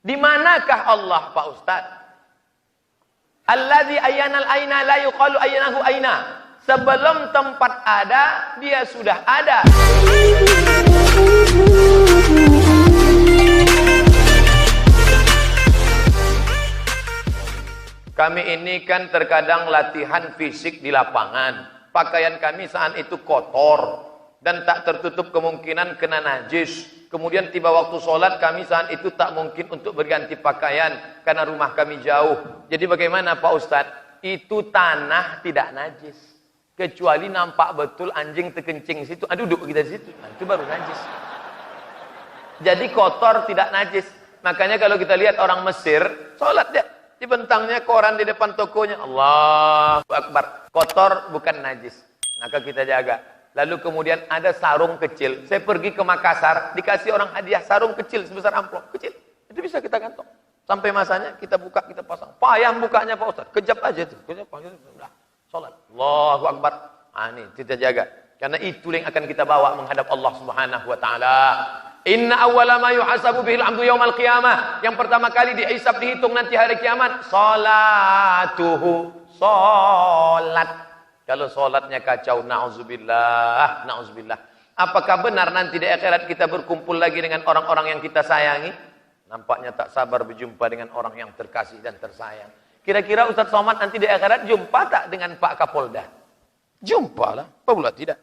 Di manakah Allah, Pak Ustaz? Allazi ayyanal aina la yuqalu ayyanahu aina. Sebelum tempat ada, dia sudah ada. Kami ini kan terkadang latihan fisik di lapangan. Pakaian kami saat itu kotor dan tak tertutup kemungkinan kena najis. Kemudian tiba waktu sholat, kami saat itu tak mungkin untuk berganti pakaian karena rumah kami jauh. Jadi bagaimana Pak Ustadz? Itu tanah tidak najis. Kecuali nampak betul anjing terkencing situ, duduk kita di situ. Nah, itu baru najis. Jadi kotor tidak najis. Makanya kalau kita lihat orang Mesir, sholat dia. Dibentangnya koran di depan tokonya. Allahu Akbar. Kotor bukan najis. Maka kita jaga. Lalu kemudian ada sarung kecil. Saya pergi ke Makassar, dikasih orang hadiah sarung kecil sebesar amplop. Kecil. Itu bisa kita gantung. Sampai masanya kita buka, kita pasang. Payah bukanya Pak Ustaz. Kejap aja tuh. Kejap aja. Udah. Sholat. Allahu Akbar. Ini kita jaga. Karena itu yang akan kita bawa menghadap Allah Subhanahu wa taala. Inna awwala ma yuhasabu bihil 'abdu yaumal qiyamah. Yang pertama kali dihisab, dihitung nanti hari kiamat, salatuhu. Salat. Kalau salatnya kacau, na'udzubillah, na'udzubillah. Apakah benar nanti di akhirat kita berkumpul lagi dengan orang-orang yang kita sayangi? Nampaknya tak sabar berjumpa dengan orang yang terkasih dan tersayang. Kira-kira Ustaz Somad nanti di akhirat jumpa tak dengan Pak Kapolda? Jumpa lah, apa pula tidak?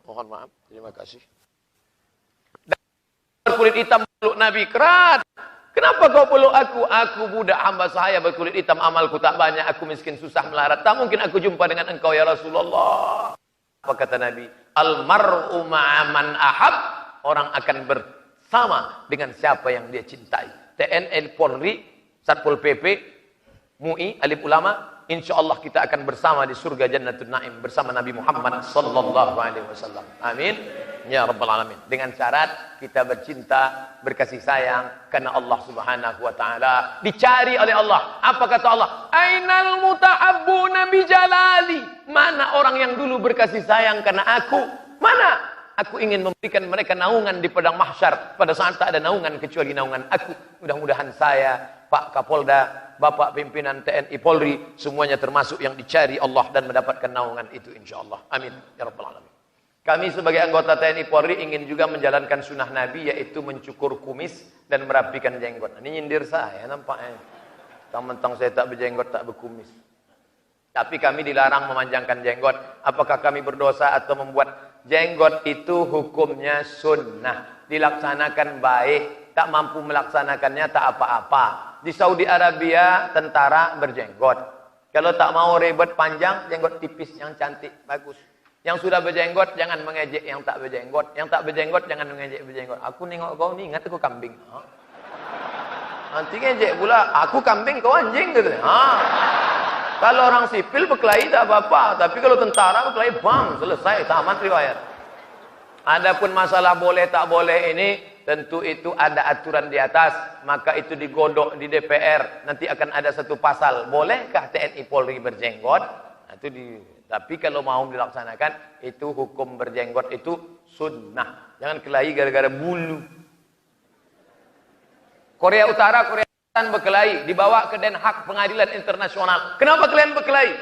Mohon maaf, terima kasih. Dan berkulit hitam peluk Nabi, kerat. Kenapa kau peluk aku? Aku budak hamba saya berkulit hitam, amalku tak banyak, aku miskin susah melarat. Tak mungkin aku jumpa dengan engkau ya Rasulullah. Apa kata Nabi? Al-mar'u ma'aman ahab. Orang akan bersama dengan siapa yang dia cintai. TNI, Polri, Satpol PP, MUI, alim ulama. InsyaAllah kita akan bersama di surga Jannatul Naim bersama Nabi Muhammad sallallahu alaihi wasallam. Amin. Ya Rabbal Alamin. Dengan syarat kita bercinta, berkasih sayang karena Allah Subhanahu wa taala. Dicari oleh Allah. Apa kata Allah? Ainal mutahabbuna bi jalali. Mana orang yang dulu berkasih sayang karena aku? Mana? Aku ingin memberikan mereka naungan di padang mahsyar pada saat tak ada naungan kecuali naungan aku. Mudah-mudahan saya, Pak Kapolda, Bapak pimpinan TNI Polri, semuanya termasuk yang dicari Allah dan mendapatkan naungan itu insyaallah. Amin ya rabbal alamin. Kami sebagai anggota TNI Polri ingin juga menjalankan sunnah Nabi, yaitu mencukur kumis dan merapikan jenggot. Ini nyindir saya nampaknya. Mentang-mentang saya tak berjenggot, tak berkumis. Tapi kami dilarang memanjangkan jenggot. Apakah kami berdosa atau membuat jenggot itu hukumnya sunnah? Dilaksanakan baik, tak mampu melaksanakannya tak apa-apa. Di Saudi Arabia tentara berjenggot. Kalau tak mau ribet panjang, jenggot tipis yang cantik, bagus. Yang sudah berjenggot jangan mengejek yang tak berjenggot. Yang tak berjenggot jangan mengejek berjenggot. Aku nengok kau ni ingat aku kambing. Nanti ngejek pula, aku kambing kau anjing gitu. Kalau orang sipil berkelahi tak apa-apa, tapi kalau tentara berkelahi bang, selesai, tamat riwayat. Adapun masalah boleh tak boleh ini tentu itu ada aturan di atas, maka itu digodok di DPR. Nanti akan ada satu pasal, bolehkah TNI Polri berjenggot? Tapi kalau mau dilaksanakan, itu hukum berjenggot itu sunnah. Jangan kelahi gara-gara bulu. Korea Utara, Korea Selatan berkelahi, dibawa ke Den Haag Pengadilan Internasional. Kenapa kalian berkelahi?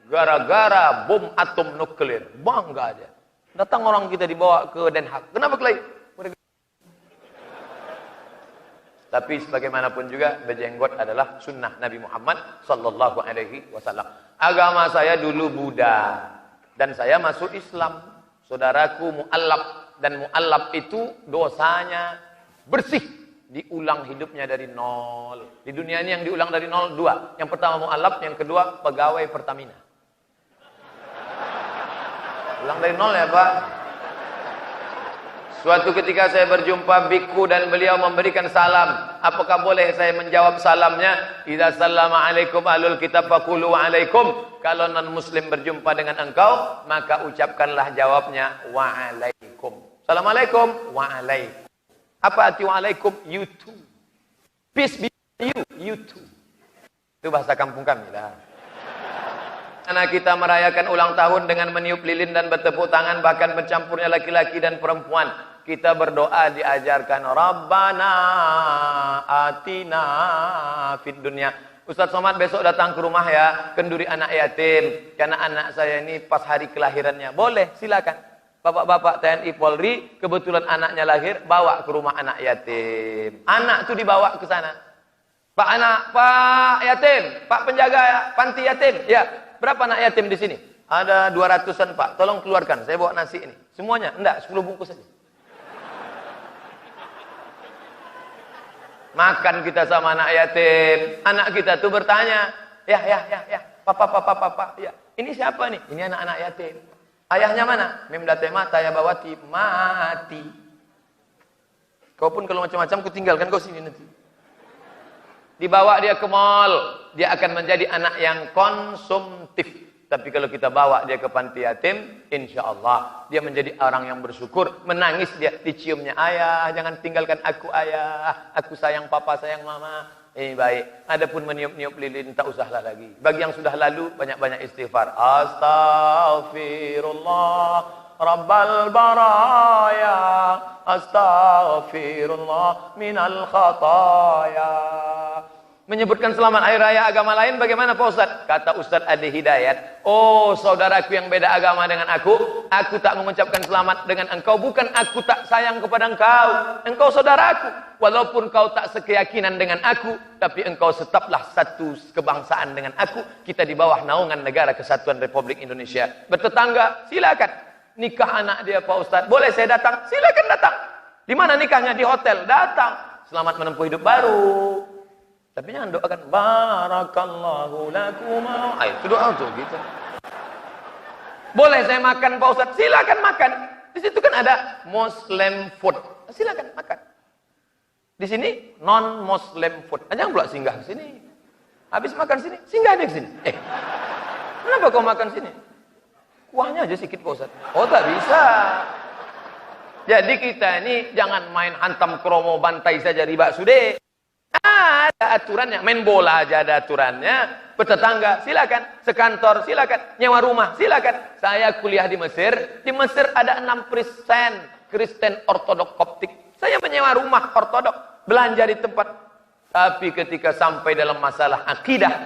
Gara-gara bom atom nuklir. Bangga aja. Datang orang kita dibawa ke Den Haag. Kenapa kelahi? Tapi sebagaimanapun juga berjenggot adalah sunnah Nabi Muhammad sallallahu alaihi wasallam. Agama saya dulu Buddha dan saya masuk Islam. Saudaraku mu'allaf, dan mu'allaf itu dosanya bersih, diulang hidupnya dari nol. Di dunia ini yang diulang dari nol dua. Yang pertama mu'allaf, yang kedua pegawai Pertamina. Ulang dari nol ya Pak. Suatu ketika saya berjumpa biku dan beliau memberikan salam. Apakah boleh saya menjawab salamnya? Idza sallama alaikum ahlul kitab faqulu alaikum. Kalau non muslim berjumpa dengan engkau, maka ucapkanlah jawabnya wa alaikum. Assalamualaikum wa alaikum. Apa arti wa alaikum? You too. Peace be with you too. Itu bahasa kampung kami lah. Karena kita merayakan ulang tahun dengan meniup lilin dan bertepuk tangan, bahkan bercampurnya laki-laki dan perempuan. Kita berdoa diajarkan Rabbana atina fid dunya. Ustaz Somad besok datang ke rumah ya, kenduri anak yatim. Karena anak saya ini pas hari kelahirannya. Boleh, silakan. Bapak-bapak TNI Polri, kebetulan anaknya lahir, bawa ke rumah anak yatim. Anak itu dibawa ke sana. Pak yatim, Pak penjaga panti yatim. Ya, berapa anak yatim di sini? Ada 200-an Pak, tolong keluarkan, saya bawa nasi ini. Semuanya? Enggak, 10 bungkus saja. Makan kita sama anak yatim. Anak kita tuh bertanya, ya, papa, ya. Ini siapa nih? Ini anak-anak yatim. Ayahnya mana? Memdate mata ya bawati, mati. Kau pun kalau macam-macam ku tinggalkan kau sini nanti. Dibawa dia ke mall, dia akan menjadi anak yang konsumtif. Tapi kalau kita bawa dia ke panti yatim, insya Allah dia menjadi orang yang bersyukur. Menangis dia, diciumnya, ayah, jangan tinggalkan aku ayah. Aku sayang papa, sayang mama. Ini baik. Adapun meniup-niup lilin, tak usahlah lagi. Bagi yang sudah lalu, banyak-banyak istighfar. Astaghfirullah Rabbal baraya. Astaghfirullah minal khataya. Menyebutkan selamat hari raya agama lain bagaimana Pak Ustaz? Kata Ustaz Adi Hidayat, oh saudaraku yang beda agama dengan aku tak mengucapkan selamat dengan engkau, bukan aku tak sayang kepada engkau saudaraku. Walaupun kau tak sekeyakinan dengan aku, tapi engkau tetaplah satu kebangsaan dengan aku. Kita di bawah naungan Negara Kesatuan Republik Indonesia. Bertetangga, silakan. Nikah anak dia Pak Ustaz, boleh saya datang? Silakan datang. Di mana nikahnya? Di hotel, datang. Selamat menempuh hidup baru. Tapi jangan doakan barakallahu lakuma. Itu doa tuh gitu. Boleh saya makan Pak Ustaz? Silakan makan. Di situ kan ada Muslim food. Silakan makan. Di sini non Muslim food. Jangan pula singgah ke sini. Habis makan sini, singgah dia ke sini. Kenapa kau makan sini? Kuahnya aja sedikit Pak Ustaz. Oh, tak bisa. Jadi kita ini jangan main hantam kromo bantai saja riba sude. Ada aturannya, main bola aja ada aturannya. Bertetangga silakan, sekantor silakan, nyewa rumah silakan. Saya kuliah di Mesir ada 6% Kristen Ortodok Koptik. Saya menyewa rumah Ortodok, belanja di tempat. Tapi ketika sampai dalam masalah akidah,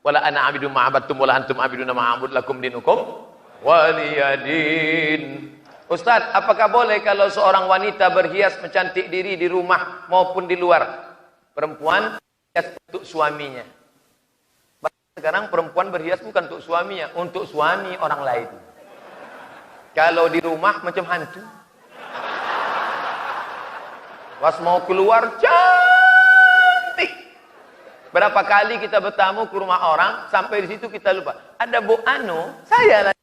wala ana abidu ma'abattum wala antum abiduna ma'abud lakum dinukum waliyadin. Ustaz, apakah boleh kalau seorang wanita berhias mencantik diri di rumah maupun di luar? Perempuan berhias untuk suaminya. Sekarang perempuan berhias bukan untuk suaminya, untuk suami orang lain. Kalau di rumah macam hantu. Pas mau keluar cantik. Berapa kali kita bertamu ke rumah orang, sampai di situ kita lupa. Ada Bu Anu, saya lah.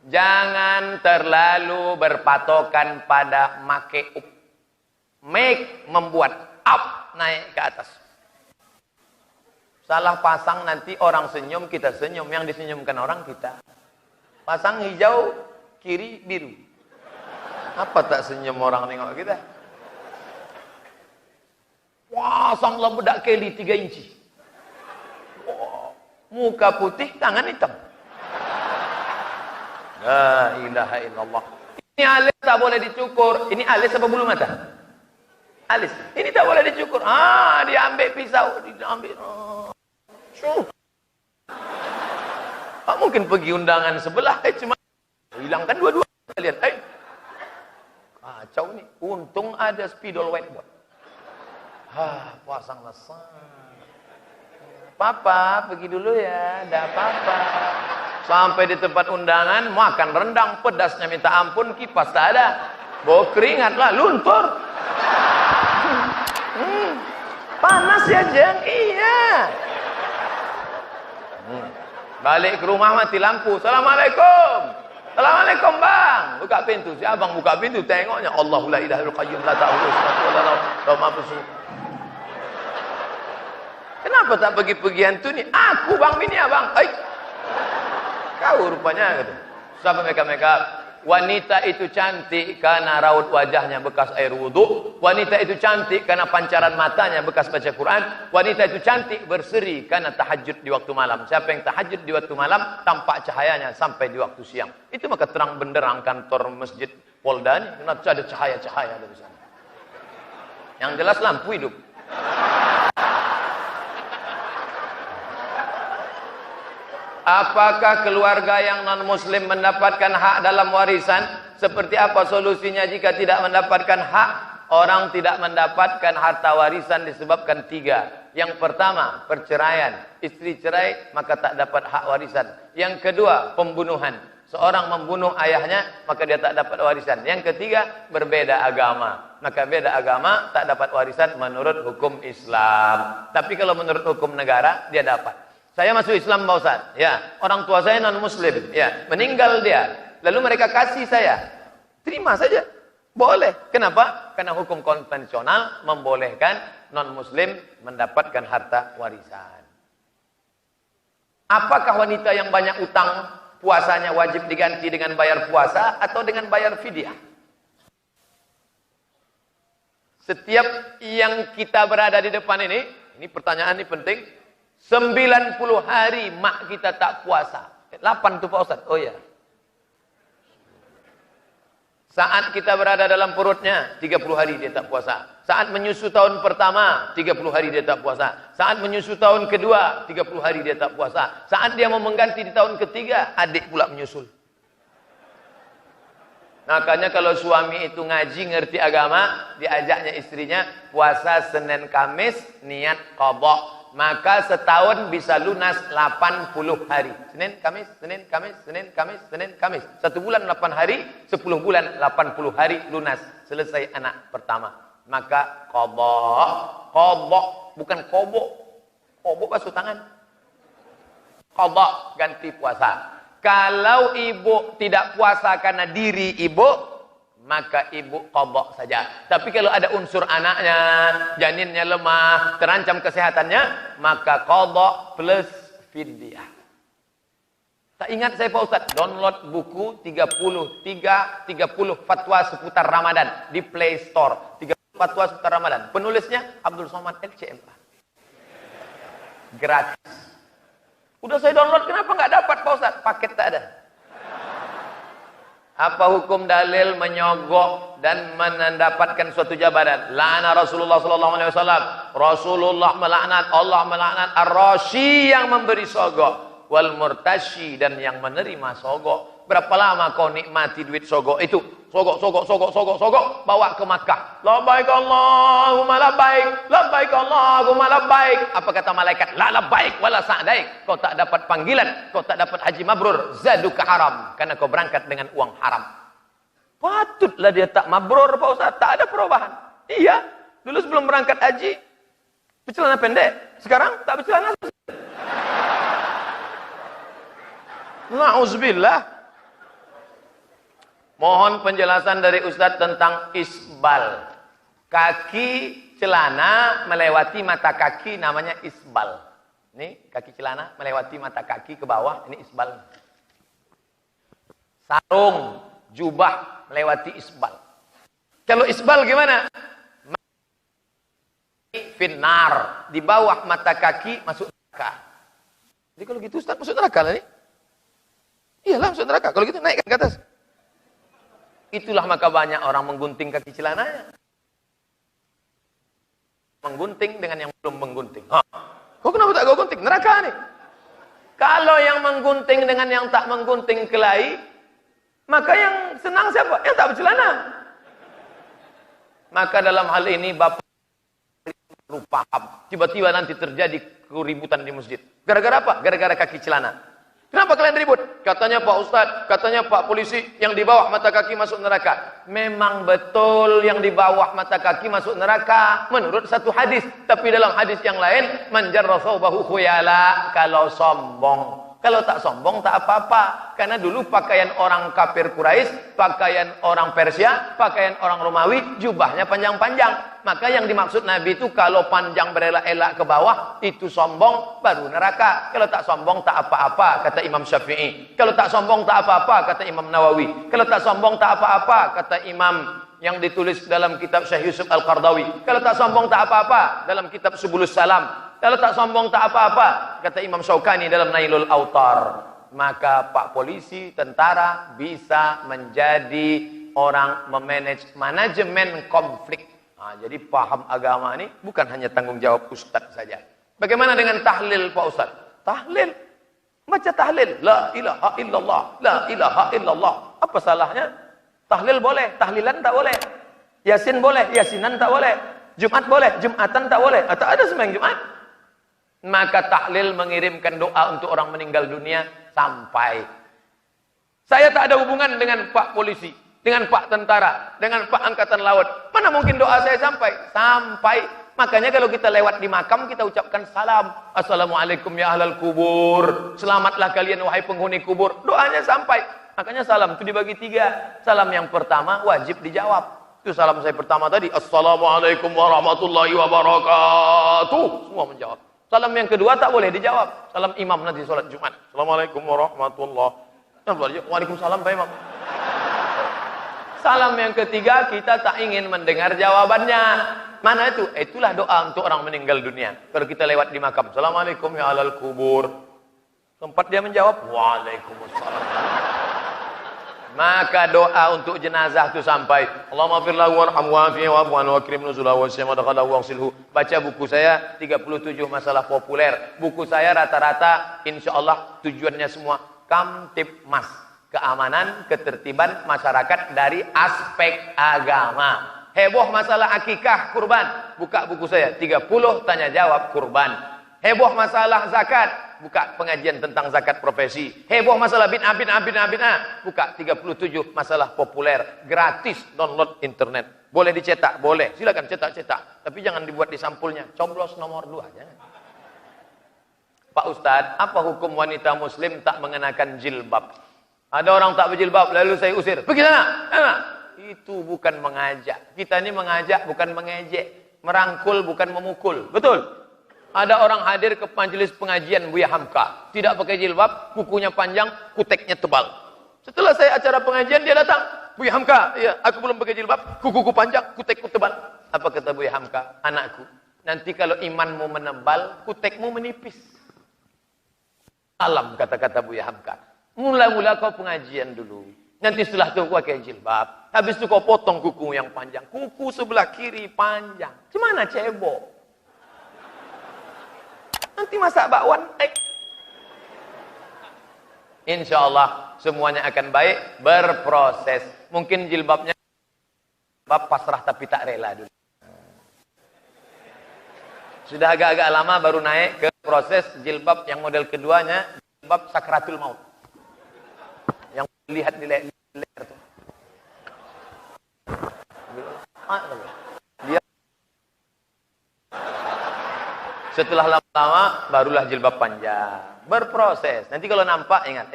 Jangan terlalu berpatokan pada make up. Make membuat up, naik ke atas. Salah pasang nanti orang senyum, kita senyum. Yang disenyumkan orang kita. Pasang hijau, kiri biru. Apa tak senyum orang nengok kita? Wah, sanglah bedak keli 3 inci. Wah, muka putih, tangan hitam. La ilaha illallah. Ini alis tak boleh dicukur. Ini alis apa bulu mata? Alis. Ini tak boleh dicukur. Dia ambil pisau, diambil. Tak mungkin pergi undangan sebelah. Cuma hilangkan dua-dua kalian. Kacau ni. Untung ada spidol whiteboard. Pasang lesang. Papa pergi dulu ya. Dah papa. Sampai di tempat undangan, makan rendang, pedasnya minta ampun, kipas tak ada. Bau keringat lah, luntur. Panas ya Jeng? Iya. Balik ke rumah mati lampu. Assalamualaikum. Assalamualaikum bang. Buka pintu. Si abang buka pintu, tengoknya. Allahu la ilaha illallah qayyum la ta'khudhuhu sinatun wa la nawm. Kenapa tak pergi-pergi hantu ni? Aku bang bini abang. Kau rupanya gitu. Sampai make up. Wanita itu cantik karena raut wajahnya bekas air wudhu. Wanita itu cantik karena pancaran matanya bekas baca Quran. Wanita itu cantik berseri karena tahajud di waktu malam. Siapa yang tahajud di waktu malam, tampak cahayanya sampai di waktu siang. Itu maka terang benderang kantor masjid Polda ini. Kenapa ada cahaya-cahaya dari sana? Yang jelas lampu hidup. Apakah keluarga yang non-muslim mendapatkan hak dalam warisan? Seperti apa solusinya jika tidak mendapatkan hak? Orang tidak mendapatkan harta warisan disebabkan 3. Yang pertama, perceraian. Istri cerai, maka tak dapat hak warisan. Yang kedua, pembunuhan. Seorang membunuh ayahnya, maka dia tak dapat warisan. Yang ketiga, berbeda agama. Maka beda agama, tak dapat warisan menurut hukum Islam. Tapi kalau menurut hukum negara, dia dapat. Saya masuk Islam Pak Ustaz, ya, orang tua saya non muslim, ya, meninggal dia, lalu mereka kasih saya, terima saja, boleh. Kenapa? Karena hukum konvensional membolehkan non muslim mendapatkan harta warisan. Apakah wanita yang banyak utang puasanya wajib diganti dengan bayar puasa atau dengan bayar fidyah? Setiap yang kita berada di depan ini pertanyaan ini penting. 90 hari mak kita tak puasa. 8 tuh Pak Ustaz. Oh ya. Saat kita berada dalam perutnya, 30 hari dia tak puasa. Saat menyusu tahun pertama, 30 hari dia tak puasa. Saat menyusu tahun kedua, 30 hari dia tak puasa. Saat dia mau mengganti di tahun ketiga, adik pula menyusul. Makanya kalau suami itu ngaji, ngerti agama, diajaknya istrinya puasa Senin Kamis, niat qadha. Maka setahun bisa lunas 80 hari. Senin, Kamis, Senin, Kamis, Senin, Kamis, Senin, Kamis. 1 bulan 8 hari, 10 bulan 80 hari lunas. Selesai anak pertama. Maka qadha, bukan kobok. Kobok basuh tangan. Qadha, ganti puasa. Kalau ibu tidak puasa karena diri ibu, maka ibu qadha saja. Tapi kalau ada unsur anaknya, janinnya lemah, terancam kesehatannya, maka qadha plus fidyah. Tak ingat saya Pak Ustaz, download buku 30 fatwa seputar Ramadan di Play Store. 30 fatwa seputar Ramadan. Penulisnya Abdul Somad LCMA. Gratis. Udah saya download, kenapa nggak dapat Pak Ustaz? Paket tak ada. Apa hukum dalil menyogok dan mendapatkan suatu jabatan? La'ana Rasulullah sallallahu alaihi wasallam. Rasulullah melaknat, Allah melaknat ar-rashi yang memberi sogok, wal murtashi dan yang menerima sogok. Berapa lama kau nikmati duit sogok itu? Sogok, bawa ke Makkah. Labbaik Allahumma labbaik, labbaik Allahumma labbaik. Apa kata malaikat? La labbaik wala sa'daik. Kau tak dapat panggilan, kau tak dapat haji mabrur, zaduka haram, karena kau berangkat dengan uang haram. Patutlah dia tak mabrur Pak Ustaz, tak ada perubahan. Iya, dulu sebelum berangkat haji bercelana pendek, sekarang tak bercelana. Na'udzubillah. Mohon penjelasan dari Ustadz tentang isbal. Kaki celana melewati mata kaki namanya isbal. Ini kaki celana melewati mata kaki ke bawah, ini isbal. Sarung, jubah melewati isbal. Kalau isbal gimana? Finnar, di bawah mata kaki masuk neraka. Jadi kalau gitu Ustadz masuk neraka lah nih. Iyalah masuk neraka. Kalau gitu naikkan ke atas. Itulah maka banyak orang menggunting kaki celananya. Menggunting dengan yang belum menggunting. Kok kenapa tak kau gunting? Neraka nih. Kalau yang menggunting dengan yang tak menggunting kelahi, maka yang senang siapa? Yang tak bercelana. Maka dalam hal ini Bapak paham. Tiba-tiba nanti terjadi keributan di masjid. Gara-gara apa? Gara-gara kaki celana. Kenapa kalian ribut? Katanya Pak Ustadz, katanya Pak Polisi, yang di bawah mata kaki masuk neraka. Memang betul yang di bawah mata kaki masuk neraka menurut satu hadis. Tapi dalam hadis yang lain, man jarra thawbahu khuyala, kalau sombong Kalau tak sombong tak apa-apa. Karena dulu pakaian orang kafir Quraisy, pakaian orang Persia, pakaian orang Romawi, jubahnya panjang-panjang. Maka yang dimaksud Nabi itu kalau panjang berelak-elak ke bawah, itu sombong, baru neraka. Kalau tak sombong tak apa-apa, kata Imam Syafi'i. Kalau tak sombong tak apa-apa, kata Imam Nawawi. Kalau tak sombong tak apa-apa, kata Imam yang ditulis dalam kitab Syekh Yusuf Al-Qardawi. Kalau tak sombong tak apa-apa, dalam kitab Subulus Salam. Kalau tak sombong tak apa-apa, kata Imam Syaukani dalam Nailul Autar. Maka Pak polisi, tentara bisa menjadi orang memanage manajemen konflik. Nah, jadi paham agama ini bukan hanya tanggung jawab ustaz saja. Bagaimana dengan tahlil Pak Ustaz? Tahlil. Baca tahlil. La ilaha illallah. La ilaha illallah. Apa salahnya? Tahlil boleh, tahlilan tak boleh. Yasin boleh, yasinan tak boleh. Jumat boleh, jumatan tak boleh. Atau ada sembahyang Jumat. Maka tahlil mengirimkan doa untuk orang meninggal dunia sampai. Saya tak ada hubungan dengan Pak polisi, dengan Pak tentara, dengan Pak angkatan laut. Mana mungkin doa saya sampai? Sampai. Makanya kalau kita lewat di makam, kita ucapkan salam. Assalamualaikum ya ahlal kubur. Selamatlah kalian wahai penghuni kubur. Doanya sampai. Makanya salam itu dibagi 3. Salam yang pertama wajib dijawab. Itu salam saya pertama tadi. Assalamualaikum warahmatullahi wabarakatuh. Semua menjawab. Salam yang kedua tak boleh dijawab. Salam imam nanti sholat Jumat. Assalamualaikum warahmatullahi wabarakatuh. Waalaikumsalam Pak Imam. Salam yang ketiga kita tak ingin mendengar jawabannya. Mana itu? Itulah doa untuk orang meninggal dunia. Kalau kita lewat di makam. Assalamualaikum ya alal kubur. Tempat dia menjawab. Waalaikumsalam. Maka doa untuk jenazah itu sampai. Allahumma fir lahu warhamhu wa'afihi wa'fu anhu wa akrim nuzulahu wa syama dakhalahu waghsilhu. Baca buku saya 37 masalah populer. Buku saya rata-rata insyaallah tujuannya semua Kamtibmas. Keamanan, ketertiban masyarakat dari aspek agama. Heboh masalah akikah kurban. Buka buku saya 30 tanya jawab kurban. Heboh masalah zakat. Buka pengajian tentang zakat profesi. Heboh masalah bid'ah. Buka 37 masalah populer. Gratis download internet. Boleh dicetak? Boleh. Silakan cetak-cetak. Tapi jangan dibuat di sampulnya. Coblos nomor 2 aja. Pak Ustadz, apa hukum wanita muslim tak mengenakan jilbab? Ada orang tak berjilbab, lalu saya usir. Pergi sana. Itu bukan mengajak. Kita ini mengajak bukan mengejek. Merangkul bukan memukul. Betul? Ada orang hadir ke majelis pengajian Buya Hamka. Tidak pakai jilbab, kukunya panjang, kuteknya tebal. Setelah saya acara pengajian, dia datang. Buya Hamka, iya, aku belum pakai jilbab, kukuku panjang, kutekku tebal. Apa kata Buya Hamka? Anakku, nanti kalau imanmu menebal, kutekmu menipis. Alam, kata-kata Buya Hamka. Mula-mula kau pengajian dulu. Nanti setelah itu kau pakai jilbab. Habis itu kau potong kuku yang panjang. Kuku sebelah kiri panjang. Gimana cebok? Nanti masak bakwan. Insya Allah semuanya akan baik. Berproses. Mungkin jilbabnya pasrah tapi tak rela dulu. Sudah agak-agak lama baru naik ke proses jilbab yang model keduanya. Jilbab sakratul maut. Yang lihat di leher tuh. Dia setelah lama-lama barulah jilbab panjang. Berproses. Nanti kalau nampak ingat,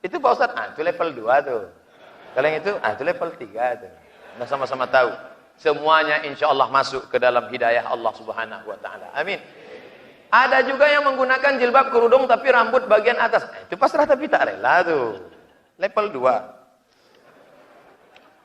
itu Pak Ustaz, itu level 2 tuh. Kalau yang itu level 3 tuh. Udah sama-sama tahu. Semuanya insya Allah masuk ke dalam hidayah Allah Subhanahu wa taala. Amin. Ada juga yang menggunakan jilbab kerudung tapi rambut bagian atas. Itu pasrah tapi tak rela tuh. Level 2.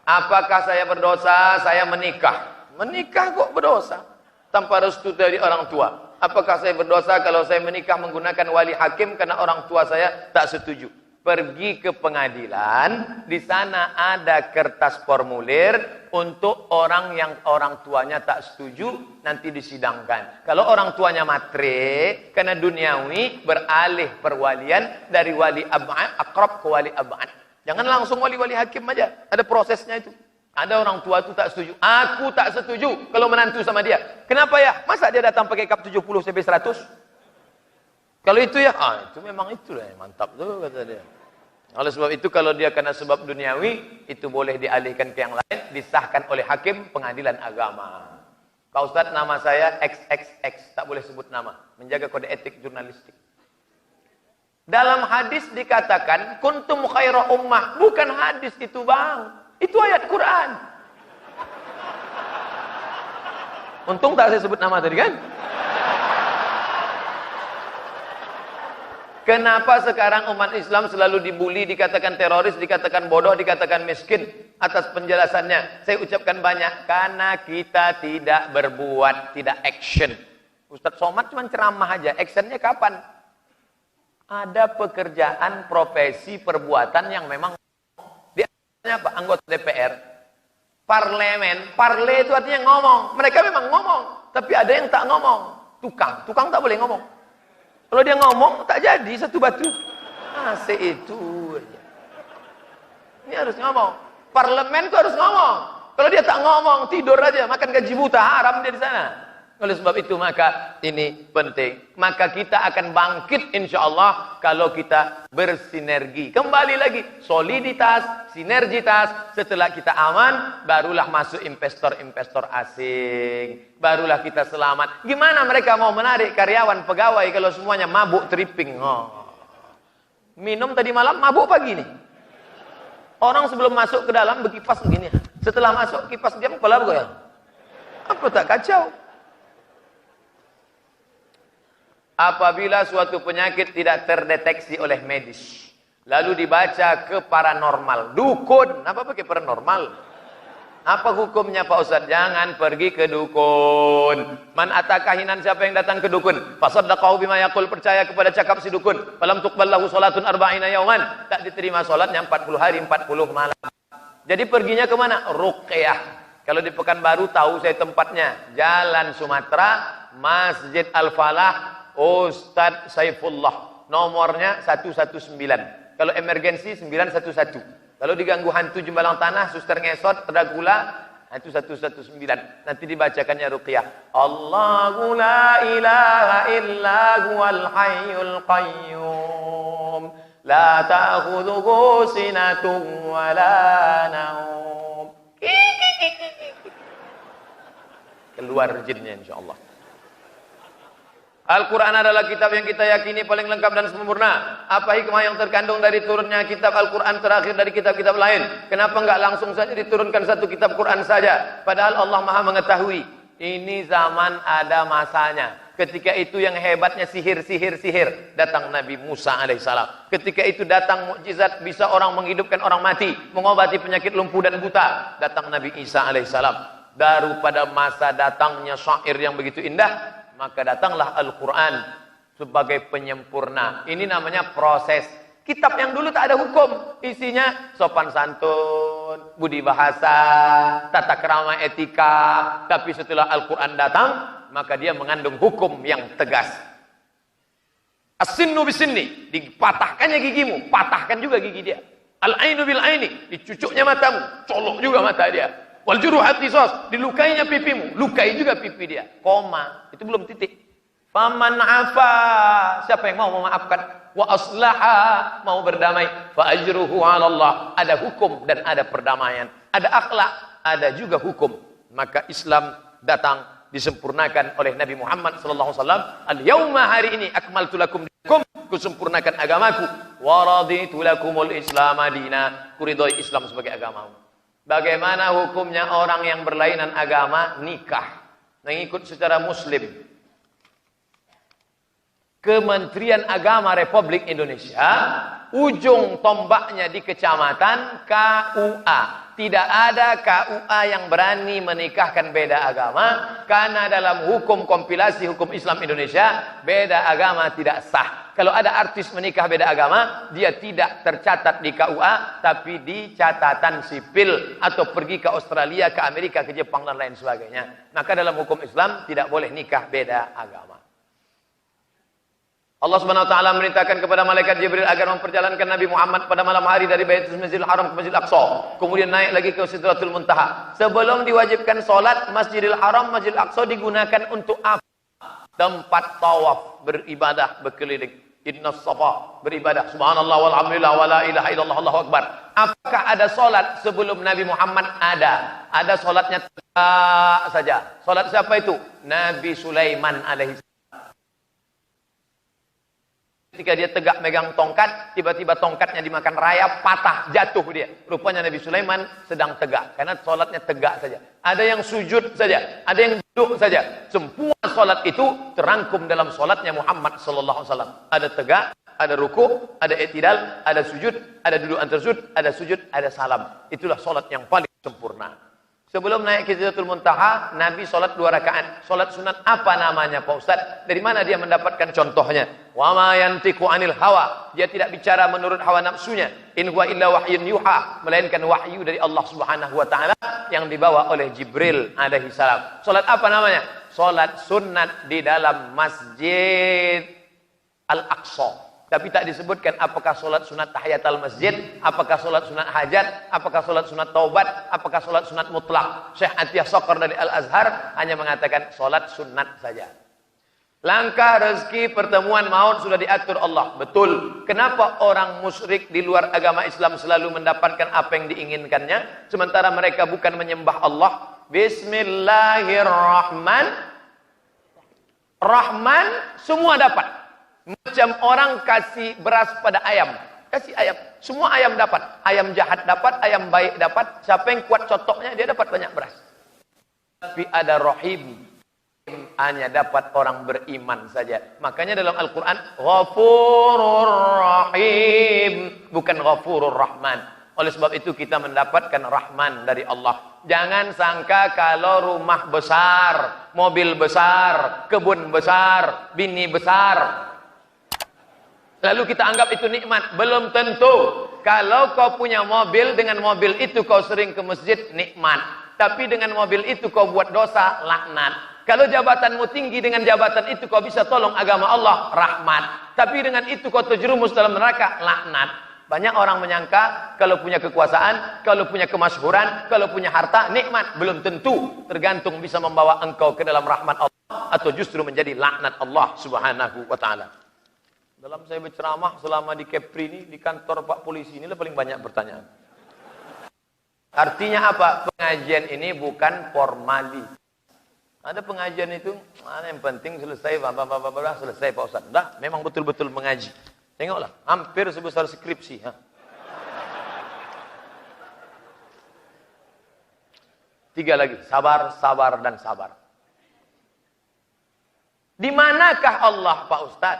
Apakah saya berdosa? Saya menikah. Menikah kok berdosa? Tanpa restu dari orang tua. Apakah saya berdosa kalau saya menikah menggunakan wali hakim karena orang tua saya tak setuju? Pergi ke pengadilan, di sana ada kertas formulir untuk orang yang orang tuanya tak setuju, nanti disidangkan. Kalau orang tuanya matre, karena duniawi, beralih perwalian dari wali ab'ad, akrab ke wali ab'ad. Jangan langsung wali-wali hakim aja, ada prosesnya itu. Ada orang tua itu tak setuju. Aku tak setuju kalau menantu sama dia. Kenapa ya? Masa dia datang pakai kap 70 CB 100? Kalau itu ya, itu memang itulah mantap tuh kata dia. Oleh sebab itu kalau dia kena sebab duniawi, itu boleh dialihkan ke yang lain, disahkan oleh hakim pengadilan agama. Pak Ustadz, nama saya XXX, tak boleh sebut nama, menjaga kode etik jurnalistik. Dalam hadis dikatakan kuntum khaira ummah. Bukan hadis itu, Bang. Itu ayat Quran. Untung tak saya sebut nama tadi kan? Kenapa sekarang umat Islam selalu dibully, dikatakan teroris, dikatakan bodoh, dikatakan miskin? Atas penjelasannya saya ucapkan banyak. Karena kita tidak berbuat, tidak action. Ustadz Somad cuma ceramah aja. Actionnya kapan? Ada pekerjaan, profesi, perbuatan yang memang dia apa? Anggota DPR, parlemen, parle itu artinya ngomong. Mereka memang ngomong, tapi ada yang tak ngomong. Tukang tak boleh ngomong. Kalau dia ngomong, tak jadi satu batu. Itu. Ini harus ngomong. Parlemen itu harus ngomong. Kalau dia tak ngomong, tidur aja, makan gaji buta, haram dia di sana. Oleh sebab itu, maka ini penting. Maka kita akan bangkit insya Allah kalau kita bersinergi. Kembali lagi, soliditas, sinergitas. Setelah kita aman, barulah masuk investor-investor asing. Barulah kita selamat. Gimana mereka mau menarik karyawan, pegawai kalau semuanya mabuk tripping? Minum tadi malam, mabuk pagi nih. Orang sebelum masuk ke dalam berkipas begini. Setelah masuk, kipas diam, kepala bergoyang. Apa tak kacau? Apabila suatu penyakit tidak terdeteksi oleh medis, lalu dibaca ke paranormal, dukun, apa pakai paranormal? Apa hukumnya Pak Ustaz? Jangan pergi ke dukun. Man atakahinan, siapa yang datang ke dukun? Fasaddaqahu bima yaqul, percaya kepada cakap si dukun. Falam tuqbal lahu salatun arba'ina yauman, tak diterima salatnya 40 hari 40 malam. Jadi perginya ke mana? Ruqyah. Kalau di Pekanbaru tahu saya tempatnya, Jalan Sumatera, Masjid Al-Falah, Ustadz Saifullah, nomornya 119. Kalau emergensi 911. Kalau diganggu hantu jembalang tanah, suster ngesot, teragula, itu 119. Nanti dibacakannya ruqyah. Allahu la ilaha illa huwal hayyul qayyum, la ta'khudhuhu sinatun wa la naum. Keluar jinnya insyaallah. Al-Quran adalah kitab yang kita yakini paling lengkap dan sempurna. Apa hikmah yang terkandung dari turunnya kitab Al-Quran terakhir dari kitab-kitab lain? Kenapa enggak langsung saja diturunkan satu kitab Quran saja? Padahal Allah Maha mengetahui. Ini zaman ada masanya. Ketika itu yang hebatnya sihir. Datang Nabi Musa alaihissalam. Ketika itu datang mukjizat, bisa orang menghidupkan orang mati, mengobati penyakit lumpuh dan buta. Datang Nabi Isa alaihissalam. Daripada masa datangnya syair yang begitu indah, maka datanglah Al-Quran sebagai penyempurna. Ini namanya proses. Kitab yang dulu tak ada hukum. Isinya sopan santun, budi bahasa, tata krama etika. Tapi setelah Al-Quran datang, maka dia mengandung hukum yang tegas. As-sinnu bis-sinni, dipatahkannya gigimu, patahkan juga gigi dia. Al-ainu bil-aini, dicucuknya matamu, colok juga mata dia. Wal juruhat qisas, dilukainya pipimu, lukai juga pipi dia. Koma, itu belum titik. Faman afa, siapa yang mau memaafkan? Wa aslaha, mau berdamai, fa ajruhu 'ala Allah. Ada hukum dan ada perdamaian. Ada akhlak, ada juga hukum. Maka Islam datang disempurnakan oleh Nabi Muhammad sallallahu alaihi wasallam. Al-yauma, hari ini, akmaltu lakum dinakum, kusempurnakan agamaku, wa raditu lakumul Islam madina, kuridhoi Islam sebagai agamamu. Bagaimana hukumnya orang yang berlainan agama nikah, mengikut secara muslim? Kementerian Agama Republik Indonesia, ujung tombaknya di kecamatan KUA. Tidak ada KUA yang berani menikahkan beda agama, karena dalam hukum kompilasi hukum Islam Indonesia, beda agama tidak sah. Kalau ada artis menikah beda agama, dia tidak tercatat di KUA, tapi di catatan sipil, atau pergi ke Australia, ke Amerika, ke Jepang, dan lain sebagainya. Maka dalam hukum Islam tidak boleh nikah beda agama. Allah Subhanahu wa taala merintahkan kepada malaikat Jibril agar memperjalankan Nabi Muhammad pada malam hari dari Baitul Masjidil Haram ke Masjidil Aqsa, kemudian naik lagi ke Sidratul Muntaha. Sebelum diwajibkan salat, Masjidil Haram, Masjidil Aqsa digunakan untuk apa? Tempat tawaf, beribadah, berkeliling. Inna safa, beribadah, subhanallah walhamdulillah wa la ilaha illallah Allahu akbar. Apakah ada salat sebelum Nabi Muhammad? Ada salatnya saja. Salat siapa itu? Nabi Sulaiman alaihi. Ketika dia tegak megang tongkat, tiba-tiba tongkatnya dimakan rayap, patah, jatuh dia. Rupanya Nabi Sulaiman sedang tegak, karena sholatnya tegak saja. Ada yang sujud saja, ada yang duduk saja. Semua sholat itu terangkum dalam sholatnya Muhammad sallallahu alaihi wasallam. Ada tegak, ada ruku, ada i'tidal, ada sujud, ada duduk antar sujud, ada salam. Itulah sholat yang paling sempurna. Sebelum naik ke Sidratul Muntaha, Nabi sholat 2 rakaat. Sholat sunat apa namanya Pak Ustaz? Dari mana dia mendapatkan contohnya? Wa ma yantiqu anil hawa. Dia tidak bicara menurut hawa nafsunya. In huwa illa wahyun yuha. Melainkan wahyu dari Allah Subhanahu wa taala yang dibawa oleh Jibril alaihi salam. Sholat apa namanya? Sholat sunat di dalam Masjid Al-Aqsa. Tapi tak disebutkan apakah solat sunat tahiyatul masjid, apakah solat sunat hajat, apakah solat sunat taubat, apakah solat sunat mutlak. Syekh Atiyah Sokor dari Al-Azhar hanya mengatakan solat sunat saja. Langkah rezeki pertemuan maut sudah diatur Allah. Betul. Kenapa orang musyrik di luar agama Islam selalu mendapatkan apa yang diinginkannya, sementara mereka bukan menyembah Allah? Bismillahirrahmanirrahim. Semua dapat. Macam orang kasih beras pada ayam. Kasih ayam. Semua ayam dapat. Ayam jahat dapat, ayam baik dapat. Siapa yang kuat cotoknya, dia dapat banyak beras. Tapi ada rahim. Hanya dapat orang beriman saja. Makanya dalam Al-Quran, Ghafurur Rahim. Bukan Ghafurur Rahman. Oleh sebab itu kita mendapatkan Rahman dari Allah. Jangan sangka kalau rumah besar, mobil besar, kebun besar, bini besar, lalu kita anggap itu nikmat. Belum tentu. Kalau kau punya mobil, dengan mobil itu kau sering ke masjid, nikmat. Tapi dengan mobil itu kau buat dosa, laknat. Kalau jabatanmu tinggi, dengan jabatan itu kau bisa tolong agama Allah, rahmat. Tapi dengan itu kau terjerumus dalam neraka, laknat. Banyak orang menyangka kalau punya kekuasaan, kalau punya kemasyhuran, kalau punya harta, nikmat. Belum tentu. Tergantung bisa membawa engkau ke dalam rahmat Allah atau justru menjadi laknat Allah Subhanahu wa taala. Dalam saya berceramah selama di Kepri ini, di kantor Pak Polisi ini paling banyak pertanyaan. Artinya apa? Pengajian ini bukan formali. Ada pengajian itu, mana yang penting selesai, selesai Pak Ustaz. Dah, memang betul-betul mengaji. Tengoklah, hampir sebesar skripsi. Tiga lagi, sabar, sabar, dan sabar. Di manakah Allah Pak Ustaz?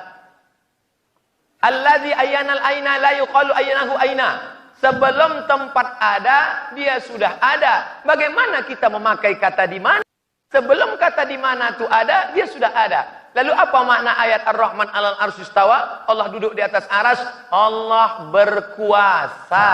Alladzi ayyanal aina la yuqalu ayyanahu aina. Sebelum tempat ada, dia sudah ada. Bagaimana kita memakai kata di mana? Sebelum kata di mana itu ada, dia sudah ada. Lalu apa makna ayat Ar-Rahman 'alal arsy istawa? Allah duduk di atas aras, Allah berkuasa.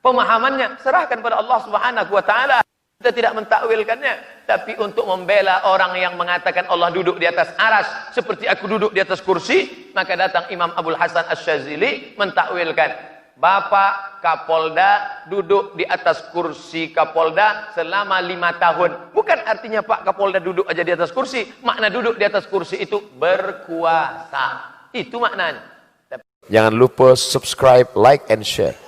Pemahamannya serahkan pada Allah Subhanahu wa taala. Kita tidak mentakwilkannya, tapi untuk membela orang yang mengatakan Allah duduk di atas aras seperti aku duduk di atas kursi, maka datang Imam Abul Hasan Asy-Syadzili mentakwilkan, Bapak Kapolda duduk di atas kursi Kapolda selama 5 tahun. Bukan artinya Pak Kapolda duduk aja di atas kursi. Makna duduk di atas kursi itu berkuasa. Itu maknanya. Jangan lupa subscribe, like, and share.